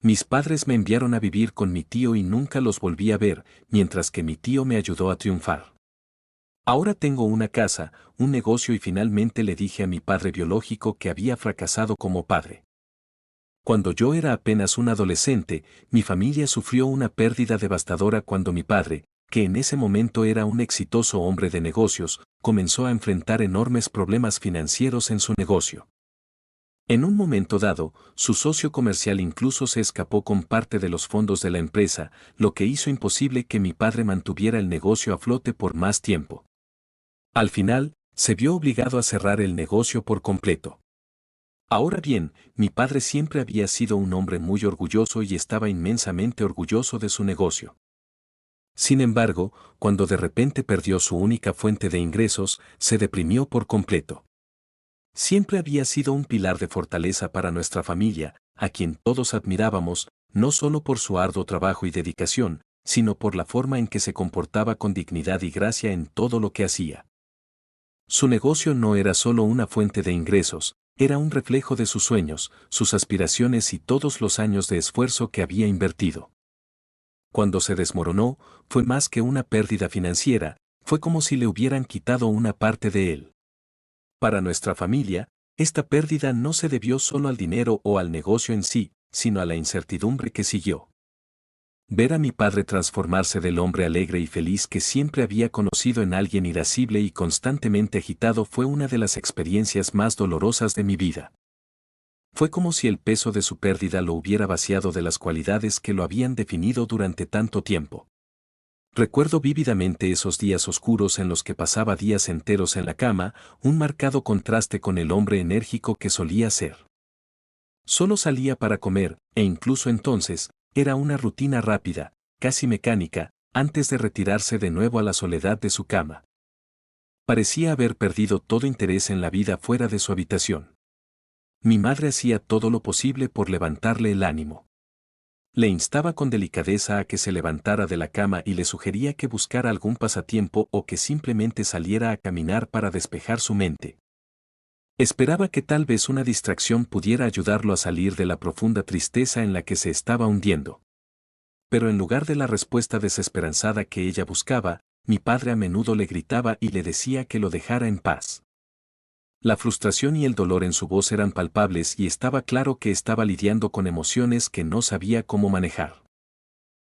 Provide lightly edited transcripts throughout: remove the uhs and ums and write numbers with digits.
Mis padres me enviaron a vivir con mi tío y nunca los volví a ver, mientras que mi tío me ayudó a triunfar. Ahora tengo una casa, un negocio y finalmente le dije a mi padre biológico que había fracasado como padre. Cuando yo era apenas un adolescente, mi familia sufrió una pérdida devastadora cuando mi padre, que en ese momento era un exitoso hombre de negocios, comenzó a enfrentar enormes problemas financieros en su negocio. En un momento dado, su socio comercial incluso se escapó con parte de los fondos de la empresa, lo que hizo imposible que mi padre mantuviera el negocio a flote por más tiempo. Al final, se vio obligado a cerrar el negocio por completo. Ahora bien, mi padre siempre había sido un hombre muy orgulloso y estaba inmensamente orgulloso de su negocio. Sin embargo, cuando de repente perdió su única fuente de ingresos, se deprimió por completo. Siempre había sido un pilar de fortaleza para nuestra familia, a quien todos admirábamos, no solo por su arduo trabajo y dedicación, sino por la forma en que se comportaba con dignidad y gracia en todo lo que hacía. Su negocio no era solo una fuente de ingresos, era un reflejo de sus sueños, sus aspiraciones y todos los años de esfuerzo que había invertido. Cuando se desmoronó, fue más que una pérdida financiera, fue como si le hubieran quitado una parte de él. Para nuestra familia, esta pérdida no se debió solo al dinero o al negocio en sí, sino a la incertidumbre que siguió. Ver a mi padre transformarse del hombre alegre y feliz que siempre había conocido en alguien irascible y constantemente agitado fue una de las experiencias más dolorosas de mi vida. Fue como si el peso de su pérdida lo hubiera vaciado de las cualidades que lo habían definido durante tanto tiempo. Recuerdo vívidamente esos días oscuros en los que pasaba días enteros en la cama, un marcado contraste con el hombre enérgico que solía ser. Solo salía para comer, e incluso entonces, era una rutina rápida, casi mecánica, antes de retirarse de nuevo a la soledad de su cama. Parecía haber perdido todo interés en la vida fuera de su habitación. Mi madre hacía todo lo posible por levantarle el ánimo. Le instaba con delicadeza a que se levantara de la cama y le sugería que buscara algún pasatiempo o que simplemente saliera a caminar para despejar su mente. Esperaba que tal vez una distracción pudiera ayudarlo a salir de la profunda tristeza en la que se estaba hundiendo. Pero en lugar de la respuesta desesperanzada que ella buscaba, mi padre a menudo le gritaba y le decía que lo dejara en paz. La frustración y el dolor en su voz eran palpables y estaba claro que estaba lidiando con emociones que no sabía cómo manejar.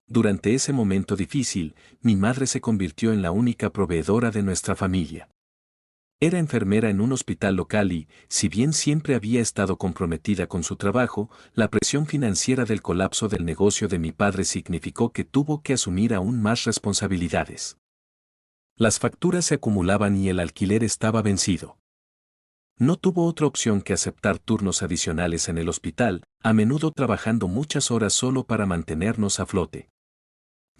Durante ese momento difícil, mi madre se convirtió en la única proveedora de nuestra familia. Era enfermera en un hospital local y, si bien siempre había estado comprometida con su trabajo, la presión financiera del colapso del negocio de mi padre significó que tuvo que asumir aún más responsabilidades. Las facturas se acumulaban y el alquiler estaba vencido. No tuvo otra opción que aceptar turnos adicionales en el hospital, a menudo trabajando muchas horas solo para mantenernos a flote.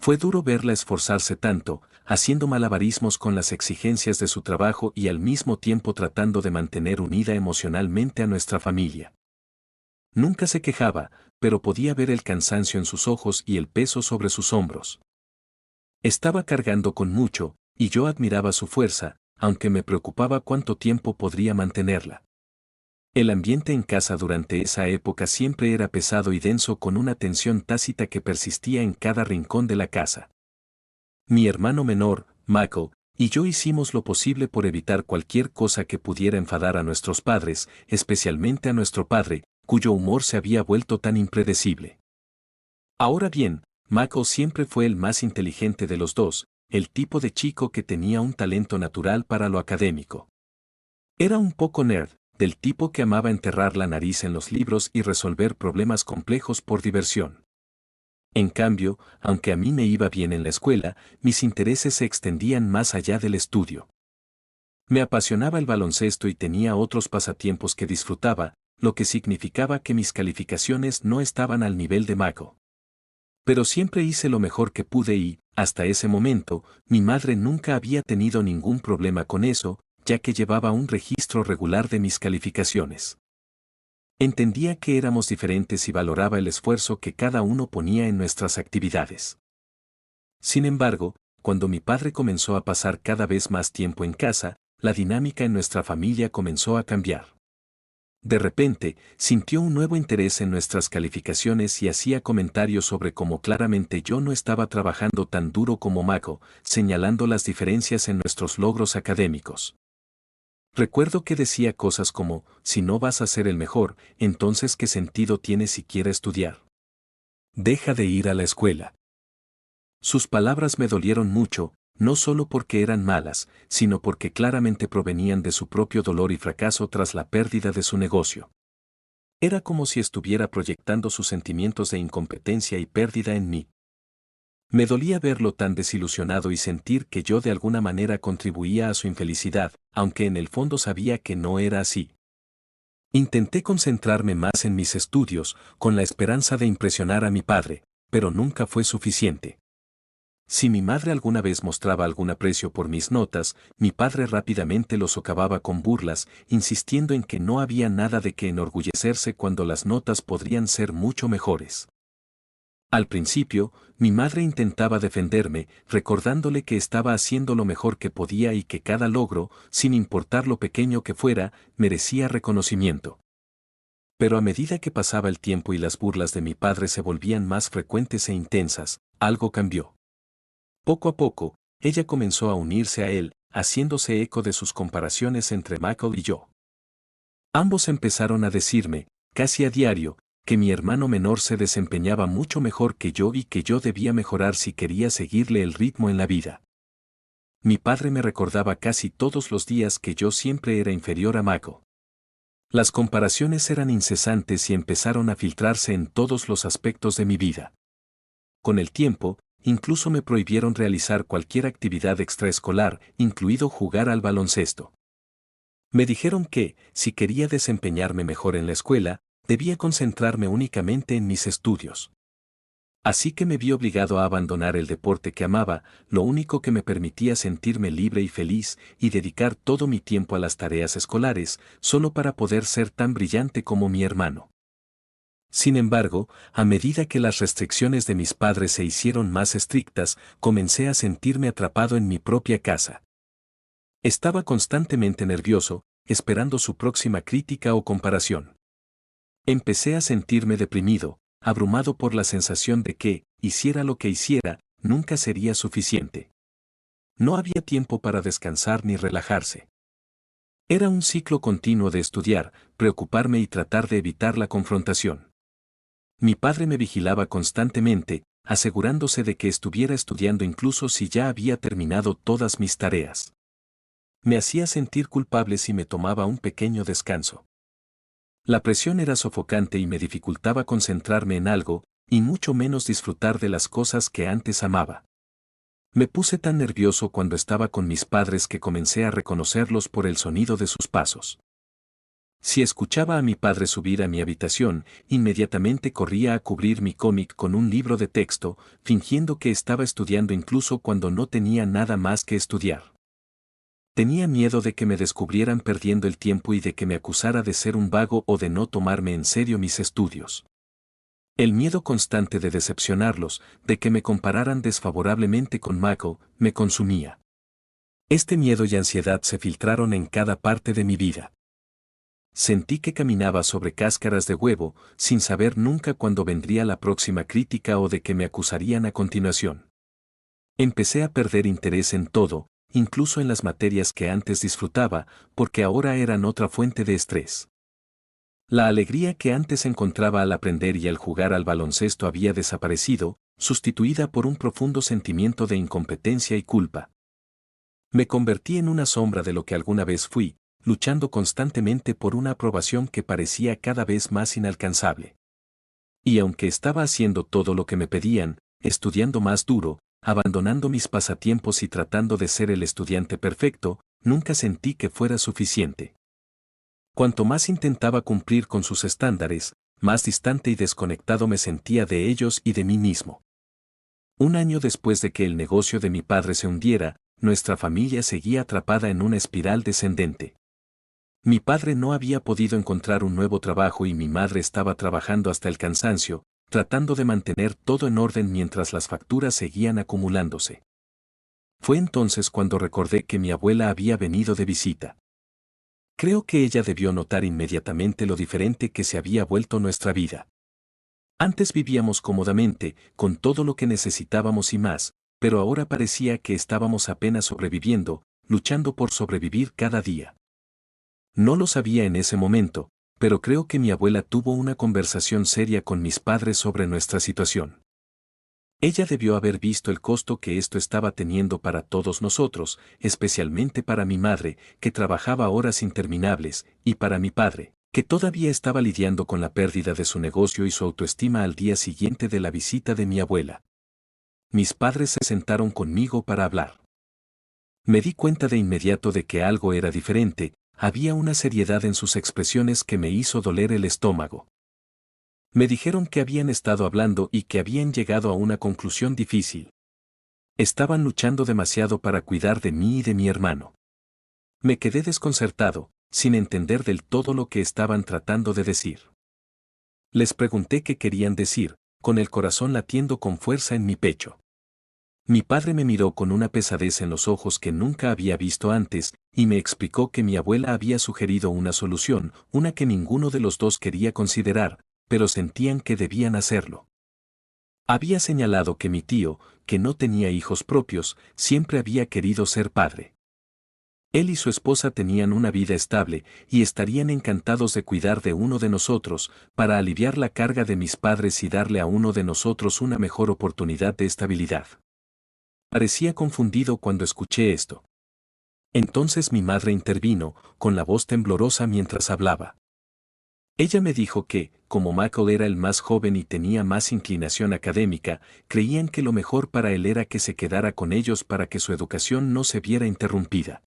Fue duro verla esforzarse tanto, haciendo malabarismos con las exigencias de su trabajo y al mismo tiempo tratando de mantener unida emocionalmente a nuestra familia. Nunca se quejaba, pero podía ver el cansancio en sus ojos y el peso sobre sus hombros. Estaba cargando con mucho, y yo admiraba su fuerza, aunque me preocupaba cuánto tiempo podría mantenerla. El ambiente en casa durante esa época siempre era pesado y denso con una tensión tácita que persistía en cada rincón de la casa. Mi hermano menor, Michael, y yo hicimos lo posible por evitar cualquier cosa que pudiera enfadar a nuestros padres, especialmente a nuestro padre, cuyo humor se había vuelto tan impredecible. Ahora bien, Michael siempre fue el más inteligente de los dos, el tipo de chico que tenía un talento natural para lo académico. Era un poco nerd, del tipo que amaba enterrar la nariz en los libros y resolver problemas complejos por diversión. En cambio, aunque a mí me iba bien en la escuela, mis intereses se extendían más allá del estudio. Me apasionaba el baloncesto y tenía otros pasatiempos que disfrutaba, lo que significaba que mis calificaciones no estaban al nivel de Michael. Pero siempre hice lo mejor que pude y, hasta ese momento, mi madre nunca había tenido ningún problema con eso, ya que llevaba un registro regular de mis calificaciones. Entendía que éramos diferentes y valoraba el esfuerzo que cada uno ponía en nuestras actividades. Sin embargo, cuando mi padre comenzó a pasar cada vez más tiempo en casa, la dinámica en nuestra familia comenzó a cambiar. De repente, sintió un nuevo interés en nuestras calificaciones y hacía comentarios sobre cómo claramente yo no estaba trabajando tan duro como Mako, señalando las diferencias en nuestros logros académicos. Recuerdo que decía cosas como, si no vas a ser el mejor, entonces ¿qué sentido tiene siquiera estudiar? Deja de ir a la escuela. Sus palabras me dolieron mucho, no solo porque eran malas, sino porque claramente provenían de su propio dolor y fracaso tras la pérdida de su negocio. Era como si estuviera proyectando sus sentimientos de incompetencia y pérdida en mí. Me dolía verlo tan desilusionado y sentir que yo de alguna manera contribuía a su infelicidad, aunque en el fondo sabía que no era así. Intenté concentrarme más en mis estudios, con la esperanza de impresionar a mi padre, pero nunca fue suficiente. Si mi madre alguna vez mostraba algún aprecio por mis notas, mi padre rápidamente lo socavaba con burlas, insistiendo en que no había nada de qué enorgullecerse cuando las notas podrían ser mucho mejores. Al principio, mi madre intentaba defenderme, recordándole que estaba haciendo lo mejor que podía y que cada logro, sin importar lo pequeño que fuera, merecía reconocimiento. Pero a medida que pasaba el tiempo y las burlas de mi padre se volvían más frecuentes e intensas, algo cambió. Poco a poco, ella comenzó a unirse a él, haciéndose eco de sus comparaciones entre Michael y yo. Ambos empezaron a decirme, casi a diario, que mi hermano menor se desempeñaba mucho mejor que yo y que yo debía mejorar si quería seguirle el ritmo en la vida. Mi padre me recordaba casi todos los días que yo siempre era inferior a Michael. Las comparaciones eran incesantes y empezaron a filtrarse en todos los aspectos de mi vida. Con el tiempo, incluso me prohibieron realizar cualquier actividad extraescolar, incluido jugar al baloncesto. Me dijeron que, si quería desempeñarme mejor en la escuela, debía concentrarme únicamente en mis estudios. Así que me vi obligado a abandonar el deporte que amaba, lo único que me permitía sentirme libre y feliz, y dedicar todo mi tiempo a las tareas escolares, solo para poder ser tan brillante como mi hermano. Sin embargo, a medida que las restricciones de mis padres se hicieron más estrictas, comencé a sentirme atrapado en mi propia casa. Estaba constantemente nervioso, esperando su próxima crítica o comparación. Empecé a sentirme deprimido, abrumado por la sensación de que, hiciera lo que hiciera, nunca sería suficiente. No había tiempo para descansar ni relajarse. Era un ciclo continuo de estudiar, preocuparme y tratar de evitar la confrontación. Mi padre me vigilaba constantemente, asegurándose de que estuviera estudiando incluso si ya había terminado todas mis tareas. Me hacía sentir culpable si me tomaba un pequeño descanso. La presión era sofocante y me dificultaba concentrarme en algo, y mucho menos disfrutar de las cosas que antes amaba. Me puse tan nervioso cuando estaba con mis padres que comencé a reconocerlos por el sonido de sus pasos. Si escuchaba a mi padre subir a mi habitación, inmediatamente corría a cubrir mi cómic con un libro de texto, fingiendo que estaba estudiando incluso cuando no tenía nada más que estudiar. Tenía miedo de que me descubrieran perdiendo el tiempo y de que me acusara de ser un vago o de no tomarme en serio mis estudios. El miedo constante de decepcionarlos, de que me compararan desfavorablemente con Mako, me consumía. Este miedo y ansiedad se filtraron en cada parte de mi vida. Sentí que caminaba sobre cáscaras de huevo, sin saber nunca cuándo vendría la próxima crítica o de que me acusarían a continuación. Empecé a perder interés en todo, incluso en las materias que antes disfrutaba, porque ahora eran otra fuente de estrés. La alegría que antes encontraba al aprender y al jugar al baloncesto había desaparecido, sustituida por un profundo sentimiento de incompetencia y culpa. Me convertí en una sombra de lo que alguna vez fui, luchando constantemente por una aprobación que parecía cada vez más inalcanzable. Y aunque estaba haciendo todo lo que me pedían, estudiando más duro, abandonando mis pasatiempos y tratando de ser el estudiante perfecto, nunca sentí que fuera suficiente. Cuanto más intentaba cumplir con sus estándares, más distante y desconectado me sentía de ellos y de mí mismo. Un año después de que el negocio de mi padre se hundiera, nuestra familia seguía atrapada en una espiral descendente. Mi padre no había podido encontrar un nuevo trabajo y mi madre estaba trabajando hasta el cansancio, tratando de mantener todo en orden mientras las facturas seguían acumulándose. Fue entonces cuando recordé que mi abuela había venido de visita. Creo que ella debió notar inmediatamente lo diferente que se había vuelto nuestra vida. Antes vivíamos cómodamente, con todo lo que necesitábamos y más, pero ahora parecía que estábamos apenas sobreviviendo, luchando por sobrevivir cada día. No lo sabía en ese momento, pero creo que mi abuela tuvo una conversación seria con mis padres sobre nuestra situación. Ella debió haber visto el costo que esto estaba teniendo para todos nosotros, especialmente para mi madre, que trabajaba horas interminables, y para mi padre, que todavía estaba lidiando con la pérdida de su negocio y su autoestima al día siguiente de la visita de mi abuela. Mis padres se sentaron conmigo para hablar. Me di cuenta de inmediato de que algo era diferente, había una seriedad en sus expresiones que me hizo doler el estómago. Me dijeron que habían estado hablando y que habían llegado a una conclusión difícil. Estaban luchando demasiado para cuidar de mí y de mi hermano. Me quedé desconcertado, sin entender del todo lo que estaban tratando de decir. Les pregunté qué querían decir, con el corazón latiendo con fuerza en mi pecho. Mi padre me miró con una pesadez en los ojos que nunca había visto antes, y me explicó que mi abuela había sugerido una solución, una que ninguno de los dos quería considerar, pero sentían que debían hacerlo. Había señalado que mi tío, que no tenía hijos propios, siempre había querido ser padre. Él y su esposa tenían una vida estable y estarían encantados de cuidar de uno de nosotros, para aliviar la carga de mis padres y darle a uno de nosotros una mejor oportunidad de estabilidad. Parecía confundido cuando escuché esto. Entonces mi madre intervino, con la voz temblorosa mientras hablaba. Ella me dijo que, como Michael era el más joven y tenía más inclinación académica, creían que lo mejor para él era que se quedara con ellos para que su educación no se viera interrumpida.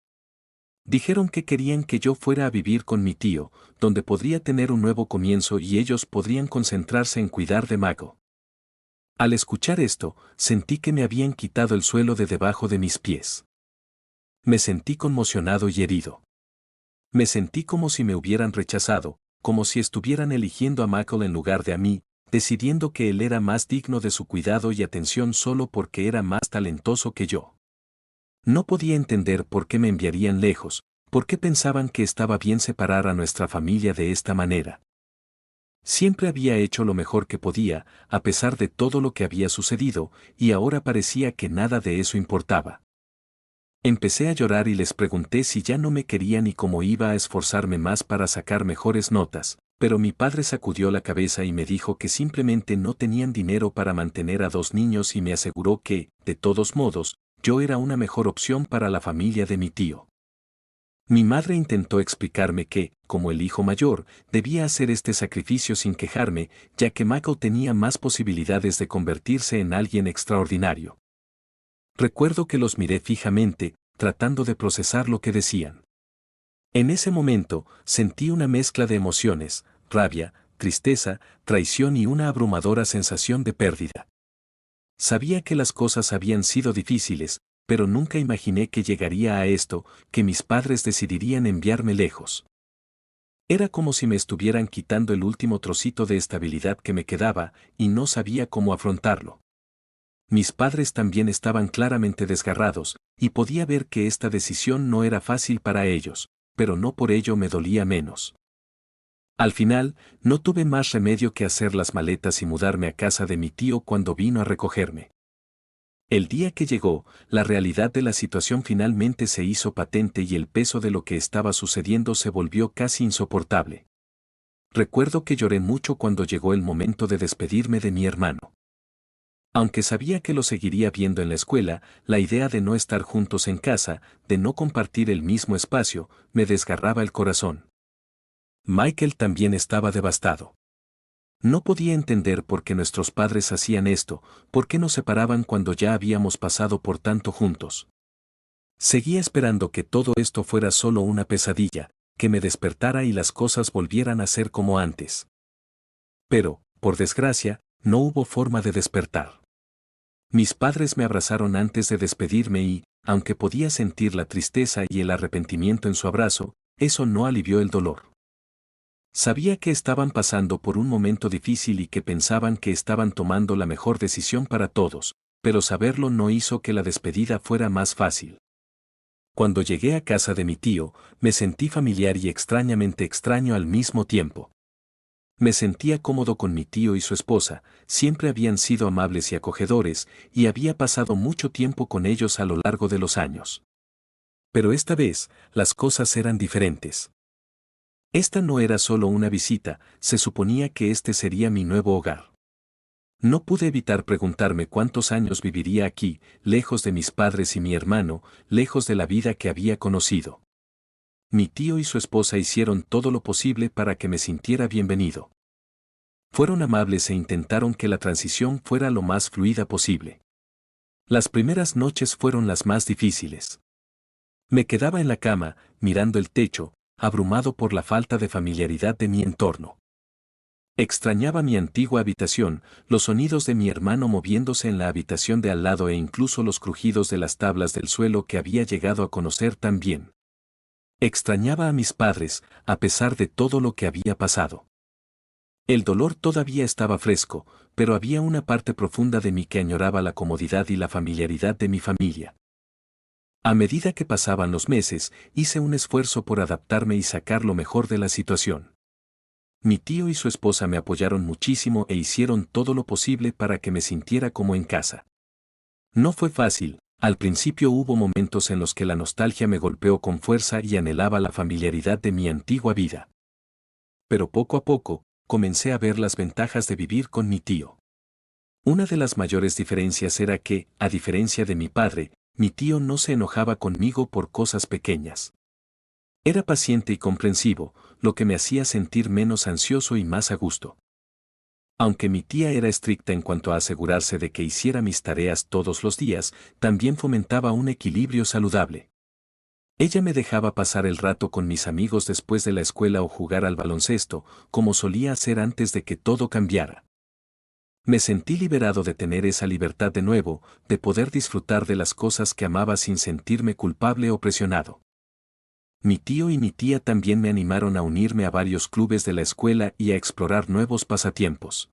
Dijeron que querían que yo fuera a vivir con mi tío, donde podría tener un nuevo comienzo y ellos podrían concentrarse en cuidar de Michael. Al escuchar esto, sentí que me habían quitado el suelo de debajo de mis pies. Me sentí conmocionado y herido. Me sentí como si me hubieran rechazado, como si estuvieran eligiendo a Michael en lugar de a mí, decidiendo que él era más digno de su cuidado y atención solo porque era más talentoso que yo. No podía entender por qué me enviarían lejos, por qué pensaban que estaba bien separar a nuestra familia de esta manera. Siempre había hecho lo mejor que podía, a pesar de todo lo que había sucedido, y ahora parecía que nada de eso importaba. Empecé a llorar y les pregunté si ya no me querían y cómo iba a esforzarme más para sacar mejores notas, pero mi padre sacudió la cabeza y me dijo que simplemente no tenían dinero para mantener a 2 niños y me aseguró que, de todos modos, yo era una mejor opción para la familia de mi tío. Mi madre intentó explicarme que, como el hijo mayor, debía hacer este sacrificio sin quejarme, ya que Michael tenía más posibilidades de convertirse en alguien extraordinario. Recuerdo que los miré fijamente, tratando de procesar lo que decían. En ese momento, sentí una mezcla de emociones, rabia, tristeza, traición y una abrumadora sensación de pérdida. Sabía que las cosas habían sido difíciles, pero nunca imaginé que llegaría a esto, que mis padres decidirían enviarme lejos. Era como si me estuvieran quitando el último trocito de estabilidad que me quedaba, y no sabía cómo afrontarlo. Mis padres también estaban claramente desgarrados, y podía ver que esta decisión no era fácil para ellos, pero no por ello me dolía menos. Al final, no tuve más remedio que hacer las maletas y mudarme a casa de mi tío cuando vino a recogerme. El día que llegó, la realidad de la situación finalmente se hizo patente y el peso de lo que estaba sucediendo se volvió casi insoportable. Recuerdo que lloré mucho cuando llegó el momento de despedirme de mi hermano. Aunque sabía que lo seguiría viendo en la escuela, la idea de no estar juntos en casa, de no compartir el mismo espacio, me desgarraba el corazón. Michael también estaba devastado. No podía entender por qué nuestros padres hacían esto, por qué nos separaban cuando ya habíamos pasado por tanto juntos. Seguía esperando que todo esto fuera solo una pesadilla, que me despertara y las cosas volvieran a ser como antes. Pero, por desgracia, no hubo forma de despertar. Mis padres me abrazaron antes de despedirme y, aunque podía sentir la tristeza y el arrepentimiento en su abrazo, eso no alivió el dolor. Sabía que estaban pasando por un momento difícil y que pensaban que estaban tomando la mejor decisión para todos, pero saberlo no hizo que la despedida fuera más fácil. Cuando llegué a casa de mi tío, me sentí familiar y extrañamente extraño al mismo tiempo. Me sentía cómodo con mi tío y su esposa, siempre habían sido amables y acogedores, y había pasado mucho tiempo con ellos a lo largo de los años. Pero esta vez, las cosas eran diferentes. Esta no era solo una visita, se suponía que este sería mi nuevo hogar. No pude evitar preguntarme cuántos años viviría aquí, lejos de mis padres y mi hermano, lejos de la vida que había conocido. Mi tío y su esposa hicieron todo lo posible para que me sintiera bienvenido. Fueron amables e intentaron que la transición fuera lo más fluida posible. Las primeras noches fueron las más difíciles. Me quedaba en la cama, mirando el techo, abrumado por la falta de familiaridad de mi entorno. Extrañaba mi antigua habitación, los sonidos de mi hermano moviéndose en la habitación de al lado e incluso los crujidos de las tablas del suelo que había llegado a conocer tan bien. Extrañaba a mis padres, a pesar de todo lo que había pasado. El dolor todavía estaba fresco, pero había una parte profunda de mí que añoraba la comodidad y la familiaridad de mi familia. A medida que pasaban los meses, hice un esfuerzo por adaptarme y sacar lo mejor de la situación. Mi tío y su esposa me apoyaron muchísimo e hicieron todo lo posible para que me sintiera como en casa. No fue fácil, al principio hubo momentos en los que la nostalgia me golpeó con fuerza y anhelaba la familiaridad de mi antigua vida. Pero poco a poco, comencé a ver las ventajas de vivir con mi tío. Una de las mayores diferencias era que, a diferencia de mi padre, mi tío no se enojaba conmigo por cosas pequeñas. Era paciente y comprensivo, lo que me hacía sentir menos ansioso y más a gusto. Aunque mi tía era estricta en cuanto a asegurarse de que hiciera mis tareas todos los días, también fomentaba un equilibrio saludable. Ella me dejaba pasar el rato con mis amigos después de la escuela o jugar al baloncesto, como solía hacer antes de que todo cambiara. Me sentí liberado de tener esa libertad de nuevo, de poder disfrutar de las cosas que amaba sin sentirme culpable o presionado. Mi tío y mi tía también me animaron a unirme a varios clubes de la escuela y a explorar nuevos pasatiempos.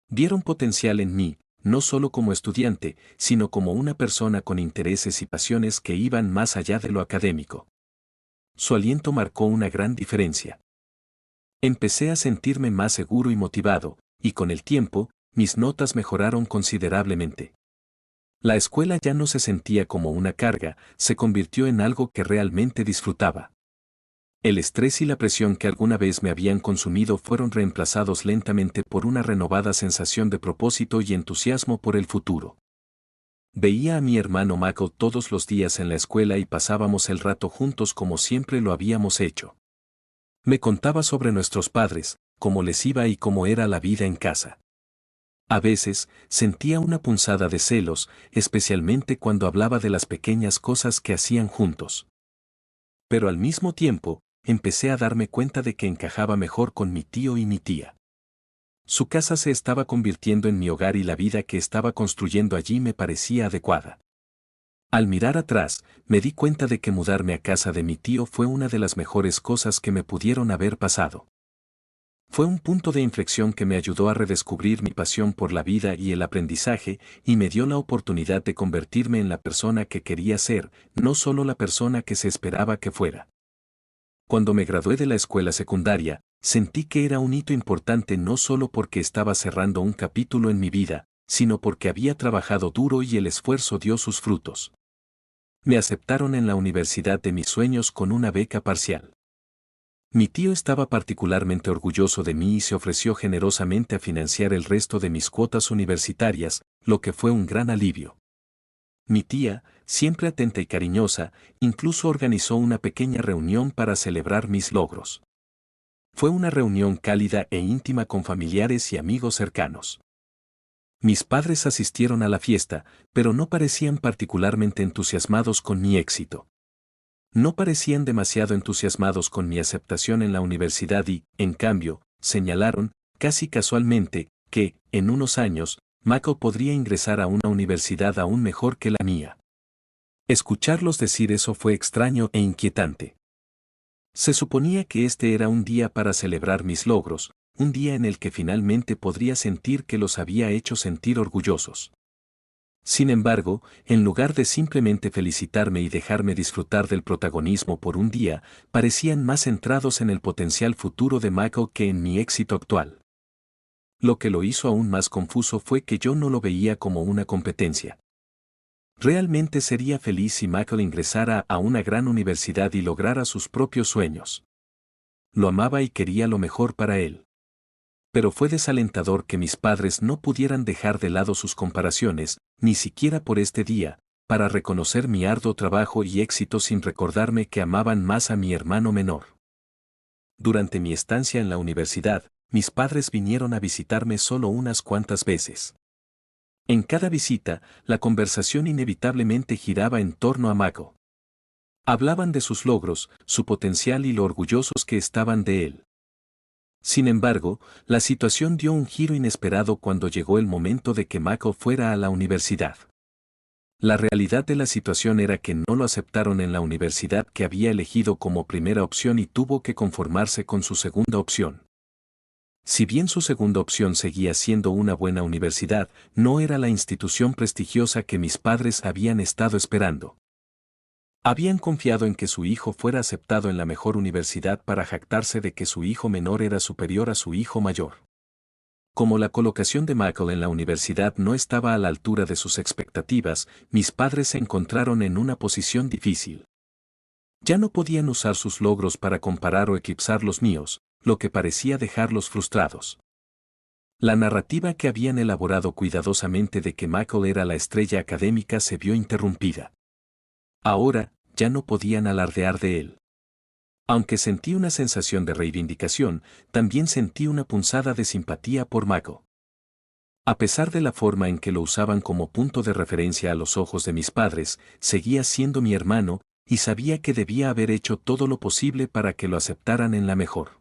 Vieron potencial en mí, no solo como estudiante, sino como una persona con intereses y pasiones que iban más allá de lo académico. Su aliento marcó una gran diferencia. Empecé a sentirme más seguro y motivado, y con el tiempo, mis notas mejoraron considerablemente. La escuela ya no se sentía como una carga, se convirtió en algo que realmente disfrutaba. El estrés y la presión que alguna vez me habían consumido fueron reemplazados lentamente por una renovada sensación de propósito y entusiasmo por el futuro. Veía a mi hermano Mako todos los días en la escuela y pasábamos el rato juntos como siempre lo habíamos hecho. Me contaba sobre nuestros padres, cómo les iba y cómo era la vida en casa. A veces, sentía una punzada de celos, especialmente cuando hablaba de las pequeñas cosas que hacían juntos. Pero al mismo tiempo, empecé a darme cuenta de que encajaba mejor con mi tío y mi tía. Su casa se estaba convirtiendo en mi hogar y la vida que estaba construyendo allí me parecía adecuada. Al mirar atrás, me di cuenta de que mudarme a casa de mi tío fue una de las mejores cosas que me pudieron haber pasado. Fue un punto de inflexión que me ayudó a redescubrir mi pasión por la vida y el aprendizaje, y me dio la oportunidad de convertirme en la persona que quería ser, no solo la persona que se esperaba que fuera. Cuando me gradué de la escuela secundaria, sentí que era un hito importante no solo porque estaba cerrando un capítulo en mi vida, sino porque había trabajado duro y el esfuerzo dio sus frutos. Me aceptaron en la universidad de mis sueños con una beca parcial. Mi tío estaba particularmente orgulloso de mí y se ofreció generosamente a financiar el resto de mis cuotas universitarias, lo que fue un gran alivio. Mi tía, siempre atenta y cariñosa, incluso organizó una pequeña reunión para celebrar mis logros. Fue una reunión cálida e íntima con familiares y amigos cercanos. Mis padres asistieron a la fiesta, pero no parecían particularmente entusiasmados con mi éxito. No parecían demasiado entusiasmados con mi aceptación en la universidad y, en cambio, señalaron, casi casualmente, que, en unos años, Mako podría ingresar a una universidad aún mejor que la mía. Escucharlos decir eso fue extraño e inquietante. Se suponía que este era un día para celebrar mis logros, un día en el que finalmente podría sentir que los había hecho sentir orgullosos. Sin embargo, en lugar de simplemente felicitarme y dejarme disfrutar del protagonismo por un día, parecían más centrados en el potencial futuro de Michael que en mi éxito actual. Lo que lo hizo aún más confuso fue que yo no lo veía como una competencia. Realmente sería feliz si Michael ingresara a una gran universidad y lograra sus propios sueños. Lo amaba y quería lo mejor para él. Pero fue desalentador que mis padres no pudieran dejar de lado sus comparaciones, ni siquiera por este día, para reconocer mi arduo trabajo y éxito sin recordarme que amaban más a mi hermano menor. Durante mi estancia en la universidad, mis padres vinieron a visitarme solo unas cuantas veces. En cada visita, la conversación inevitablemente giraba en torno a Mako. Hablaban de sus logros, su potencial y lo orgullosos que estaban de él. Sin embargo, la situación dio un giro inesperado cuando llegó el momento de que Mako fuera a la universidad. La realidad de la situación era que no lo aceptaron en la universidad que había elegido como primera opción y tuvo que conformarse con su segunda opción. Si bien su segunda opción seguía siendo una buena universidad, no era la institución prestigiosa que mis padres habían estado esperando. Habían confiado en que su hijo fuera aceptado en la mejor universidad para jactarse de que su hijo menor era superior a su hijo mayor. Como la colocación de Michael en la universidad no estaba a la altura de sus expectativas, mis padres se encontraron en una posición difícil. Ya no podían usar sus logros para comparar o eclipsar los míos, lo que parecía dejarlos frustrados. La narrativa que habían elaborado cuidadosamente de que Michael era la estrella académica se vio interrumpida. Ahora, ya no podían alardear de él. Aunque sentí una sensación de reivindicación, también sentí una punzada de simpatía por Michael. A pesar de la forma en que lo usaban como punto de referencia a los ojos de mis padres, seguía siendo mi hermano, y sabía que debía haber hecho todo lo posible para que lo aceptaran en la mejor.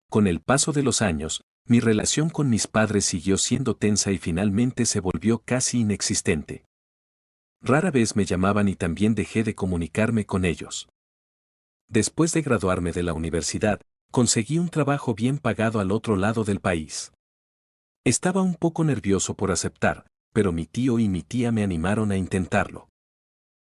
Con el paso de los años, mi relación con mis padres siguió siendo tensa y finalmente se volvió casi inexistente. Rara vez me llamaban y también dejé de comunicarme con ellos. Después de graduarme de la universidad, conseguí un trabajo bien pagado al otro lado del país. Estaba un poco nervioso por aceptar, pero mi tío y mi tía me animaron a intentarlo.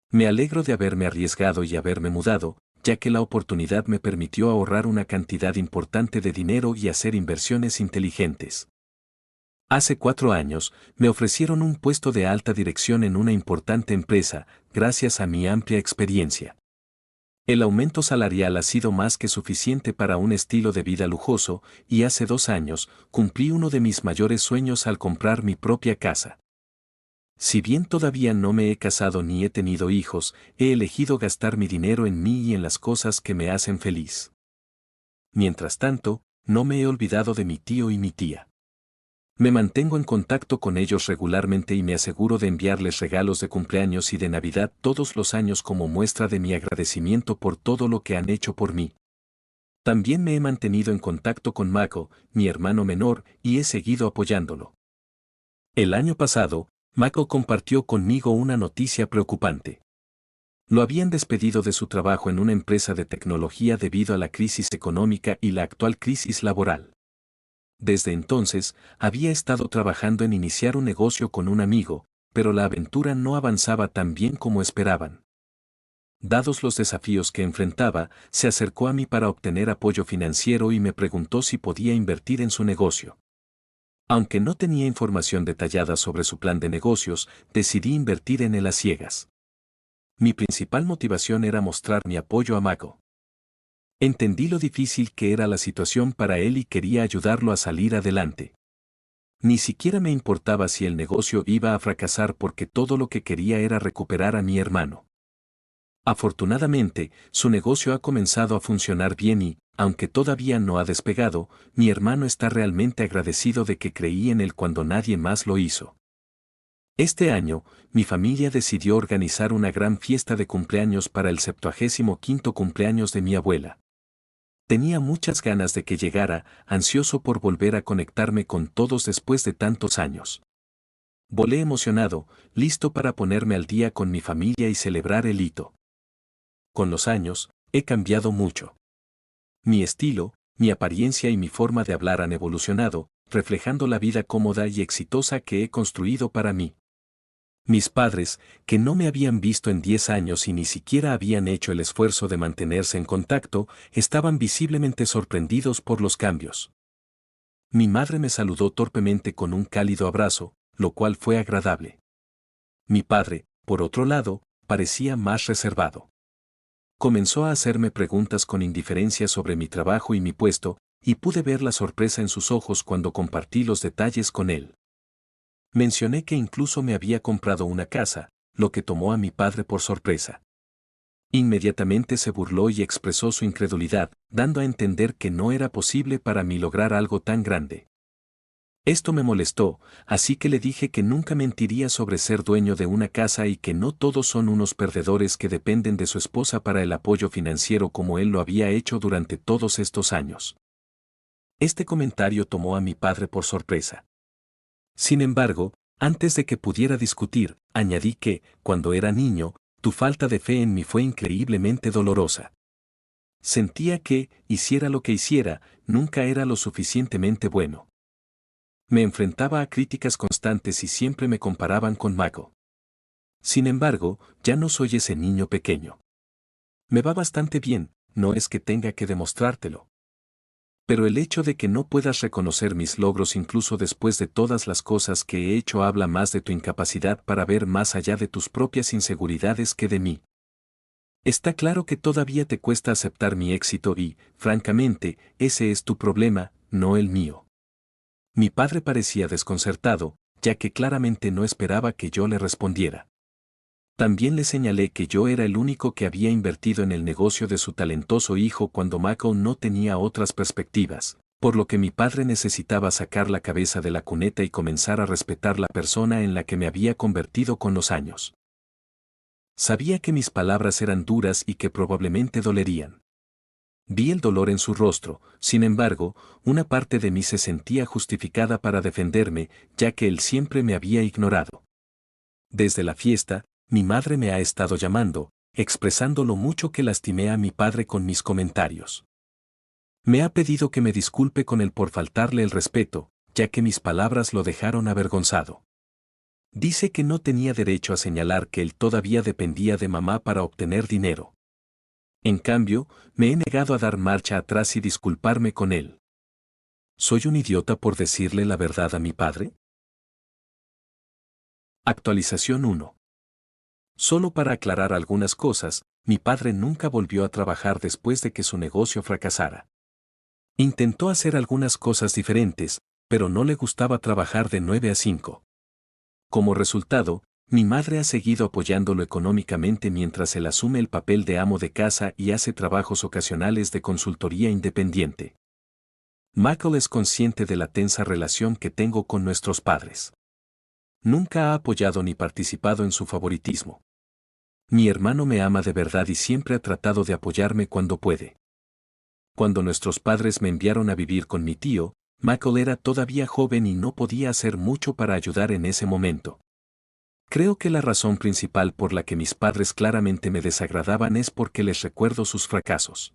Me alegro de haberme arriesgado y haberme mudado, ya que la oportunidad me permitió ahorrar una cantidad importante de dinero y hacer inversiones inteligentes. Hace 4 años, me ofrecieron un puesto de alta dirección en una importante empresa, gracias a mi amplia experiencia. El aumento salarial ha sido más que suficiente para un estilo de vida lujoso, y hace 2 años, cumplí uno de mis mayores sueños al comprar mi propia casa. Si bien todavía no me he casado ni he tenido hijos, he elegido gastar mi dinero en mí y en las cosas que me hacen feliz. Mientras tanto, no me he olvidado de mi tío y mi tía. Me mantengo en contacto con ellos regularmente y me aseguro de enviarles regalos de cumpleaños y de Navidad todos los años como muestra de mi agradecimiento por todo lo que han hecho por mí. También me he mantenido en contacto con Mako, mi hermano menor, y he seguido apoyándolo. El año pasado, Mako compartió conmigo una noticia preocupante. Lo habían despedido de su trabajo en una empresa de tecnología debido a la crisis económica y la actual crisis laboral. Desde entonces, había estado trabajando en iniciar un negocio con un amigo, pero la aventura no avanzaba tan bien como esperaban. Dados los desafíos que enfrentaba, se acercó a mí para obtener apoyo financiero y me preguntó si podía invertir en su negocio. Aunque no tenía información detallada sobre su plan de negocios, decidí invertir en él a ciegas. Mi principal motivación era mostrar mi apoyo a Mako. Entendí lo difícil que era la situación para él y quería ayudarlo a salir adelante. Ni siquiera me importaba si el negocio iba a fracasar porque todo lo que quería era recuperar a mi hermano. Afortunadamente, su negocio ha comenzado a funcionar bien y, aunque todavía no ha despegado, mi hermano está realmente agradecido de que creí en él cuando nadie más lo hizo. Este año, mi familia decidió organizar una gran fiesta de cumpleaños para el 75º cumpleaños de mi abuela. Tenía muchas ganas de que llegara, ansioso por volver a conectarme con todos después de tantos años. Volé emocionado, listo para ponerme al día con mi familia y celebrar el hito. Con los años, he cambiado mucho. Mi estilo, mi apariencia y mi forma de hablar han evolucionado, reflejando la vida cómoda y exitosa que he construido para mí. Mis padres, que no me habían visto en 10 años y ni siquiera habían hecho el esfuerzo de mantenerse en contacto, estaban visiblemente sorprendidos por los cambios. Mi madre me saludó torpemente con un cálido abrazo, lo cual fue agradable. Mi padre, por otro lado, parecía más reservado. Comenzó a hacerme preguntas con indiferencia sobre mi trabajo y mi puesto, y pude ver la sorpresa en sus ojos cuando compartí los detalles con él. Mencioné que incluso me había comprado una casa, lo que tomó a mi padre por sorpresa. Inmediatamente se burló y expresó su incredulidad, dando a entender que no era posible para mí lograr algo tan grande. Esto me molestó, así que le dije que nunca mentiría sobre ser dueño de una casa y que no todos son unos perdedores que dependen de su esposa para el apoyo financiero como él lo había hecho durante todos estos años. Este comentario tomó a mi padre por sorpresa. Sin embargo, antes de que pudiera discutir, añadí que, cuando era niño, tu falta de fe en mí fue increíblemente dolorosa. Sentía que, hiciera lo que hiciera, nunca era lo suficientemente bueno. Me enfrentaba a críticas constantes y siempre me comparaban con Mako. Sin embargo, ya no soy ese niño pequeño. Me va bastante bien, no es que tenga que demostrártelo. Pero el hecho de que no puedas reconocer mis logros incluso después de todas las cosas que he hecho habla más de tu incapacidad para ver más allá de tus propias inseguridades que de mí. Está claro que todavía te cuesta aceptar mi éxito y, francamente, ese es tu problema, no el mío. Mi padre parecía desconcertado, ya que claramente no esperaba que yo le respondiera. También le señalé que yo era el único que había invertido en el negocio de su talentoso hijo cuando Mako no tenía otras perspectivas, por lo que mi padre necesitaba sacar la cabeza de la cuneta y comenzar a respetar la persona en la que me había convertido con los años. Sabía que mis palabras eran duras y que probablemente dolerían. Vi el dolor en su rostro, sin embargo, una parte de mí se sentía justificada para defenderme, ya que él siempre me había ignorado. Desde la fiesta, mi madre me ha estado llamando, expresando lo mucho que lastimé a mi padre con mis comentarios. Me ha pedido que me disculpe con él por faltarle el respeto, ya que mis palabras lo dejaron avergonzado. Dice que no tenía derecho a señalar que él todavía dependía de mamá para obtener dinero. En cambio, me he negado a dar marcha atrás y disculparme con él. ¿Soy un idiota por decirle la verdad a mi padre? Actualización 1. Solo para aclarar algunas cosas, mi padre nunca volvió a trabajar después de que su negocio fracasara. Intentó hacer algunas cosas diferentes, pero no le gustaba trabajar de 9 a 5. Como resultado, mi madre ha seguido apoyándolo económicamente mientras él asume el papel de amo de casa y hace trabajos ocasionales de consultoría independiente. Michael es consciente de la tensa relación que tengo con nuestros padres. Nunca ha apoyado ni participado en su favoritismo. Mi hermano me ama de verdad y siempre ha tratado de apoyarme cuando puede. Cuando nuestros padres me enviaron a vivir con mi tío, Michael era todavía joven y no podía hacer mucho para ayudar en ese momento. Creo que la razón principal por la que mis padres claramente me desagradaban es porque les recuerdo sus fracasos.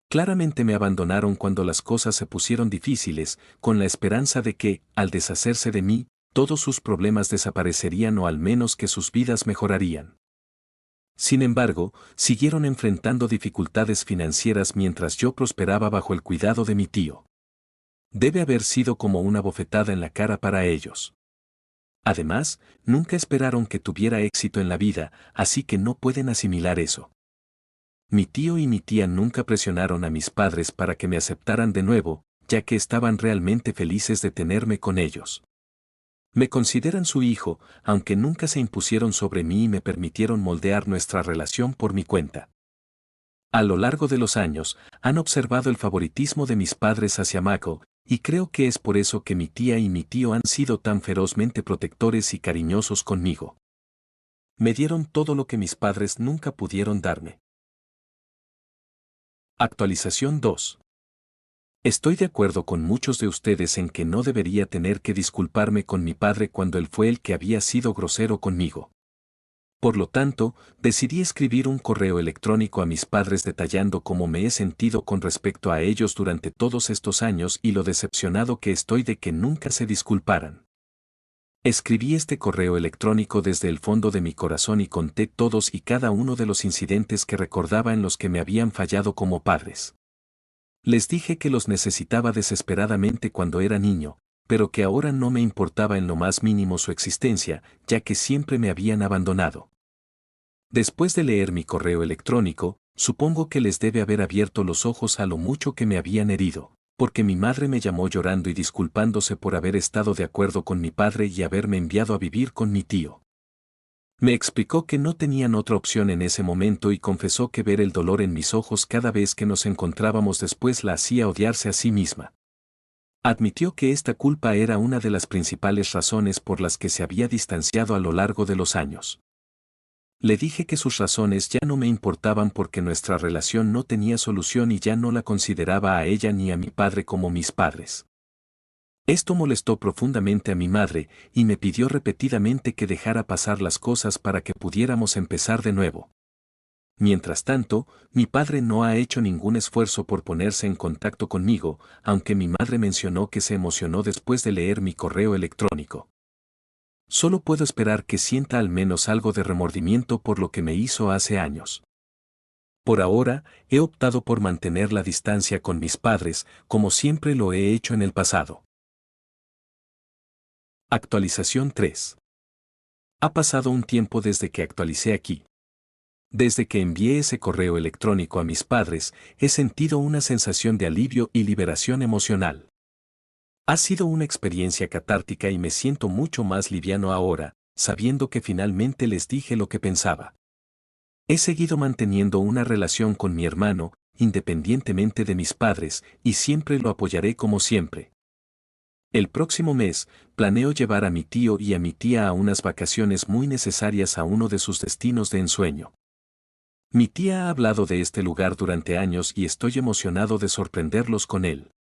Claramente me abandonaron cuando las cosas se pusieron difíciles, con la esperanza de que, al deshacerse de mí, todos sus problemas desaparecerían o al menos que sus vidas mejorarían. Sin embargo, siguieron enfrentando dificultades financieras mientras yo prosperaba bajo el cuidado de mi tío. Debe haber sido como una bofetada en la cara para ellos. Además, nunca esperaron que tuviera éxito en la vida, así que no pueden asimilar eso. Mi tío y mi tía nunca presionaron a mis padres para que me aceptaran de nuevo, ya que estaban realmente felices de tenerme con ellos. Me consideran su hijo, aunque nunca se impusieron sobre mí y me permitieron moldear nuestra relación por mi cuenta. A lo largo de los años, han observado el favoritismo de mis padres hacia Mako, y creo que es por eso que mi tía y mi tío han sido tan ferozmente protectores y cariñosos conmigo. Me dieron todo lo que mis padres nunca pudieron darme. Actualización 2. Estoy de acuerdo con muchos de ustedes en que no debería tener que disculparme con mi padre cuando él fue el que había sido grosero conmigo. Por lo tanto, decidí escribir un correo electrónico a mis padres detallando cómo me he sentido con respecto a ellos durante todos estos años y lo decepcionado que estoy de que nunca se disculparan. Escribí este correo electrónico desde el fondo de mi corazón y conté todos y cada uno de los incidentes que recordaba en los que me habían fallado como padres. Les dije que los necesitaba desesperadamente cuando era niño, pero que ahora no me importaba en lo más mínimo su existencia, ya que siempre me habían abandonado. Después de leer mi correo electrónico, supongo que les debe haber abierto los ojos a lo mucho que me habían herido, porque mi madre me llamó llorando y disculpándose por haber estado de acuerdo con mi padre y haberme enviado a vivir con mi tío. Me explicó que no tenían otra opción en ese momento y confesó que ver el dolor en mis ojos cada vez que nos encontrábamos después la hacía odiarse a sí misma. Admitió que esta culpa era una de las principales razones por las que se había distanciado a lo largo de los años. Le dije que sus razones ya no me importaban porque nuestra relación no tenía solución y ya no la consideraba a ella ni a mi padre como mis padres. Esto molestó profundamente a mi madre y me pidió repetidamente que dejara pasar las cosas para que pudiéramos empezar de nuevo. Mientras tanto, mi padre no ha hecho ningún esfuerzo por ponerse en contacto conmigo, aunque mi madre mencionó que se emocionó después de leer mi correo electrónico. Solo puedo esperar que sienta al menos algo de remordimiento por lo que me hizo hace años. Por ahora, he optado por mantener la distancia con mis padres, como siempre lo he hecho en el pasado. Actualización 3. Ha pasado un tiempo desde que actualicé aquí. Desde que envié ese correo electrónico a mis padres, he sentido una sensación de alivio y liberación emocional. Ha sido una experiencia catártica y me siento mucho más liviano ahora, sabiendo que finalmente les dije lo que pensaba. He seguido manteniendo una relación con mi hermano, independientemente de mis padres, y siempre lo apoyaré como siempre. El próximo mes, planeo llevar a mi tío y a mi tía a unas vacaciones muy necesarias a uno de sus destinos de ensueño. Mi tía ha hablado de este lugar durante años y estoy emocionado de sorprenderlos con él.